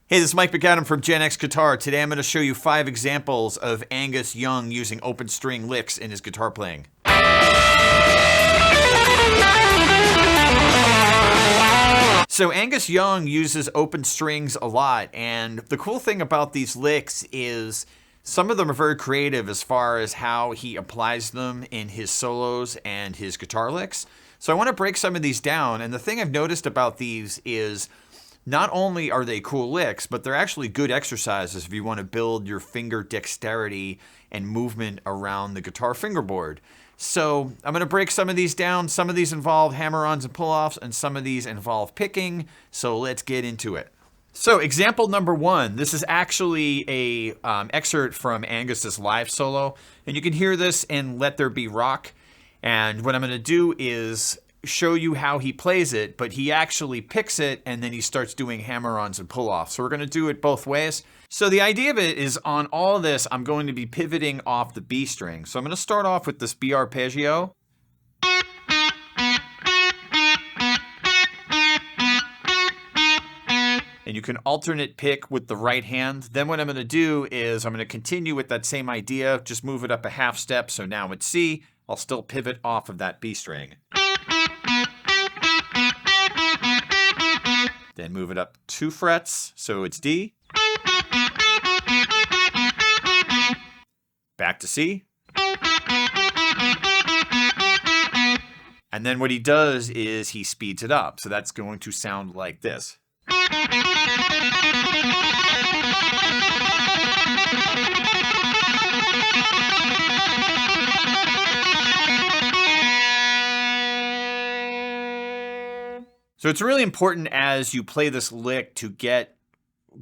Hey, this is Mike McAdam from GenXGuitar. Today I'm going to show you 5 examples of Angus Young using open string licks in his guitar playing. So Angus Young uses open strings a lot, and the cool thing about these licks is some of them are very creative as far as how he applies them in his solos and his guitar licks. So I want to break some of these down, and the thing I've noticed about these is not only are they cool licks, but they're actually good exercises if you want to build your finger dexterity and movement around the guitar fingerboard. So I'm going to break some of these down. Some of these involve hammer-ons and pull-offs, and some of these involve picking. So let's get into it. So example number 1, this is actually a excerpt from Angus's live solo. And you can hear this in Let There Be Rock. And what I'm going to do is show you how he plays it, but he actually picks it and then he starts doing hammer-ons and pull-offs. So we're going to do it both ways. So the idea of it is on all of this, I'm going to be pivoting off the B string. So I'm going to start off with this B arpeggio. And you can alternate pick with the right hand. Then what I'm going to do is I'm going to continue with that same idea, just move it up a half step. So now it's C. I'll still pivot off of that B string. Then move it up 2 frets, so it's D. Back to C. And then what he does is he speeds it up. So that's going to sound like this. So it's really important as you play this lick to get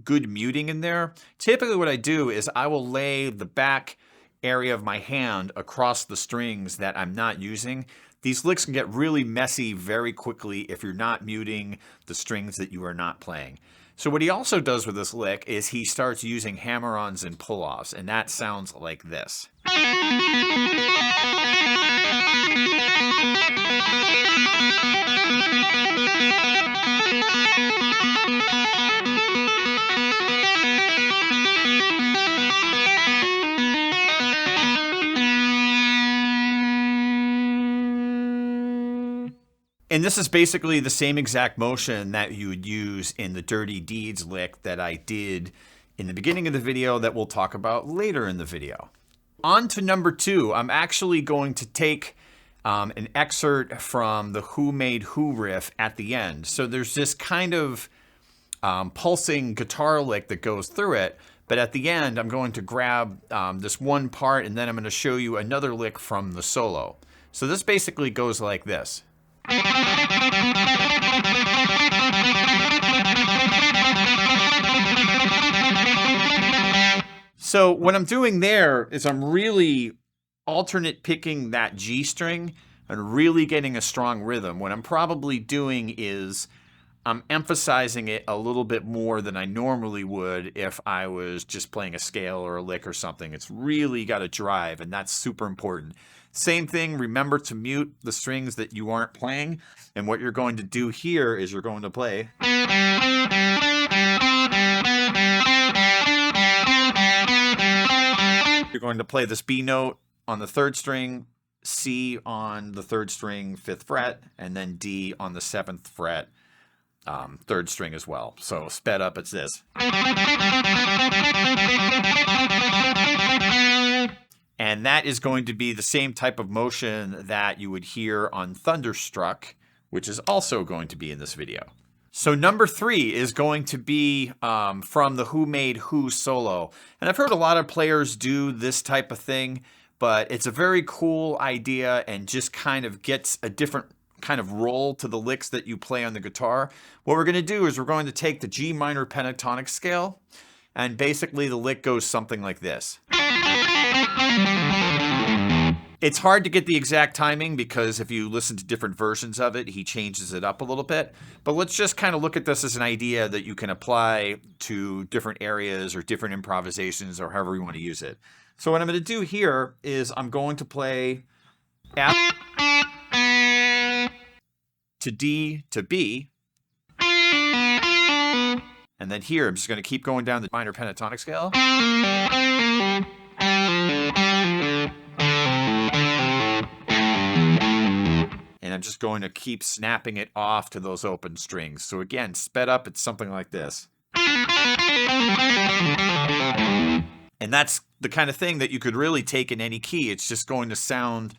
good muting in there. Typically what I do is I will lay the back area of my hand across the strings that I'm not using. These licks can get really messy very quickly if you're not muting the strings that you are not playing. So what he also does with this lick is he starts using hammer-ons and pull-offs, and that sounds like this. And this is basically the same exact motion that you would use in the Dirty Deeds lick that I did in the beginning of the video that we'll talk about later in the video. On to number 2, I'm actually going to take an excerpt from the Who Made Who riff at the end. So there's this kind of pulsing guitar lick that goes through it, but at the end I'm going to grab this one part and then I'm going to show you another lick from the solo. So this basically goes like this. So what I'm doing there is I'm really alternate picking that G string and really getting a strong rhythm. What I'm probably doing is I'm emphasizing it a little bit more than I normally would if I was just playing a scale or a lick or something. It's really got to drive, and that's super important. Same thing, remember to mute the strings that you aren't playing. And what you're going to do here is you're going to play. You're going to play this B note on the 3rd string, C on the 3rd string, 5th fret, and then D on the 7th fret, 3rd string as well. So sped up, it's this. And that is going to be the same type of motion that you would hear on Thunderstruck, which is also going to be in this video. So number 3 is going to be from the Who Made Who solo. And I've heard a lot of players do this type of thing, but it's a very cool idea and just kind of gets a different kind of roll to the licks that you play on the guitar. What we're going to do is we're going to take the G minor pentatonic scale, and basically the lick goes something like this. It's hard to get the exact timing because if you listen to different versions of it, he changes it up a little bit. But let's just kind of look at this as an idea that you can apply to different areas or different improvisations or however you want to use it. So what I'm going to do here is I'm going to play F to D to B, And then here, I'm just going to keep going down the minor pentatonic scale. And I'm just going to keep snapping it off to those open strings. So again, sped up, it's something like this. And that's the kind of thing that you could really take in any key. It's just going to sound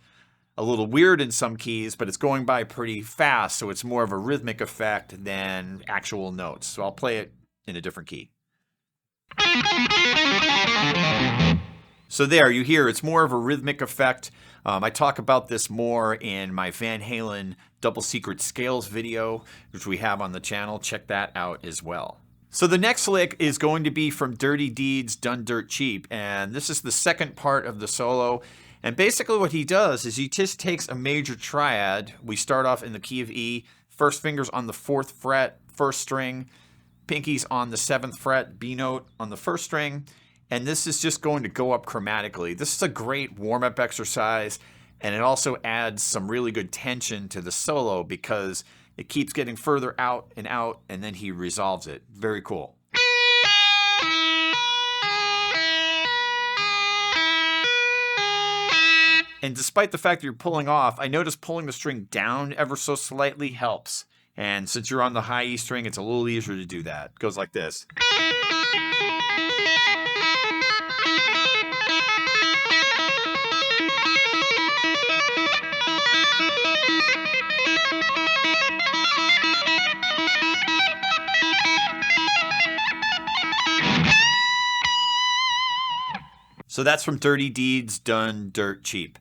a little weird in some keys, but it's going by pretty fast, so it's more of a rhythmic effect than actual notes. So I'll play it in a different key. So there, you hear it's more of a rhythmic effect. I talk about this more in my Van Halen Double Secret Scales video, which we have on the channel. Check that out as well. So the next lick is going to be from Dirty Deeds Done Dirt Cheap, and this is the second part of the solo. And basically what he does is he just takes a major triad. We start off in the key of E, first finger's on the 4th fret, 1st string, pinky's on the 7th fret, B note on the 1st string, and this is just going to go up chromatically. This is a great warm-up exercise, and it also adds some really good tension to the solo because it keeps getting further out, and then he resolves it. Very cool. And despite the fact that you're pulling off, I notice pulling the string down ever so slightly helps. And since you're on the high E string, it's a little easier to do that. It goes like this. So that's from Dirty Deeds Done Dirt Cheap.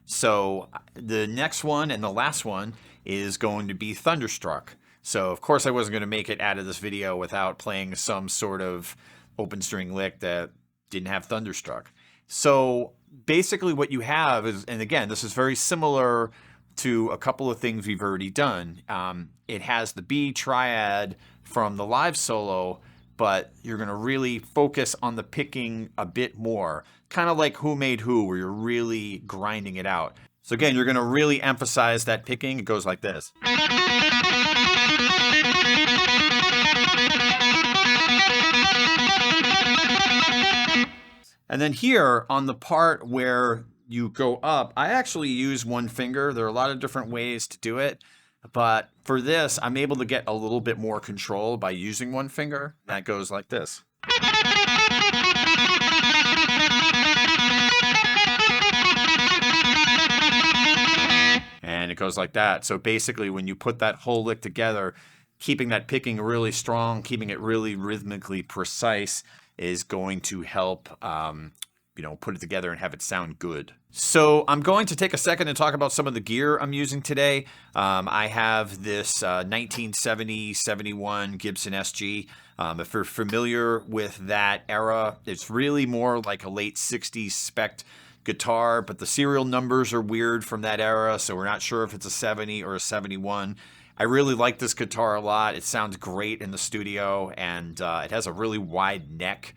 So the next one and the last one is going to be Thunderstruck. So of course I wasn't going to make it out of this video without playing some sort of open string lick that didn't have Thunderstruck. So basically what you have is, and again, this is very similar to a couple of things we've already done. It has the B triad from the live solo, but you're going to really focus on the picking a bit more. Kind of like Who Made Who, where you're really grinding it out. So again, you're going to really emphasize that picking. It goes like this. And then here, on the part where you go up, I actually use one finger. There are a lot of different ways to do it. But for this, I'm able to get a little bit more control by using one finger. That goes like this. And it goes like that. So basically, when you put that whole lick together, keeping that picking really strong, keeping it really rhythmically precise is going to help put it together and have it sound good. So I'm going to take a second and talk about some of the gear I'm using today. I have this 1970-71 Gibson SG. If you're familiar with that era, it's really more like a late 60s spec guitar, but the serial numbers are weird from that era, so we're not sure if it's a 70 or a 71. I really like this guitar a lot. It sounds great in the studio, and it has a really wide neck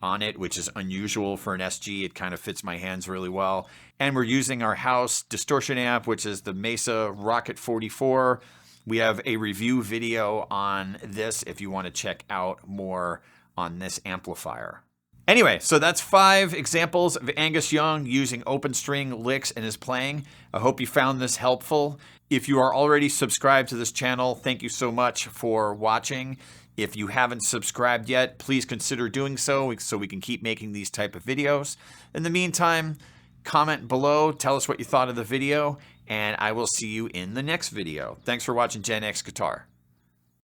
on it, which is unusual for an SG. It kind of fits my hands really well. And we're using our house distortion amp, which is the Mesa Rocket 44. We have a review video on this if you want to check out more on this amplifier. Anyway, so that's 5 examples of Angus Young using open string licks in his playing. I hope you found this helpful. If you are already subscribed to this channel, thank you so much for watching. If you haven't subscribed yet, please consider doing so we can keep making these type of videos. In the meantime, comment below, tell us what you thought of the video, and I will see you in the next video. Thanks for watching GenXGuitar.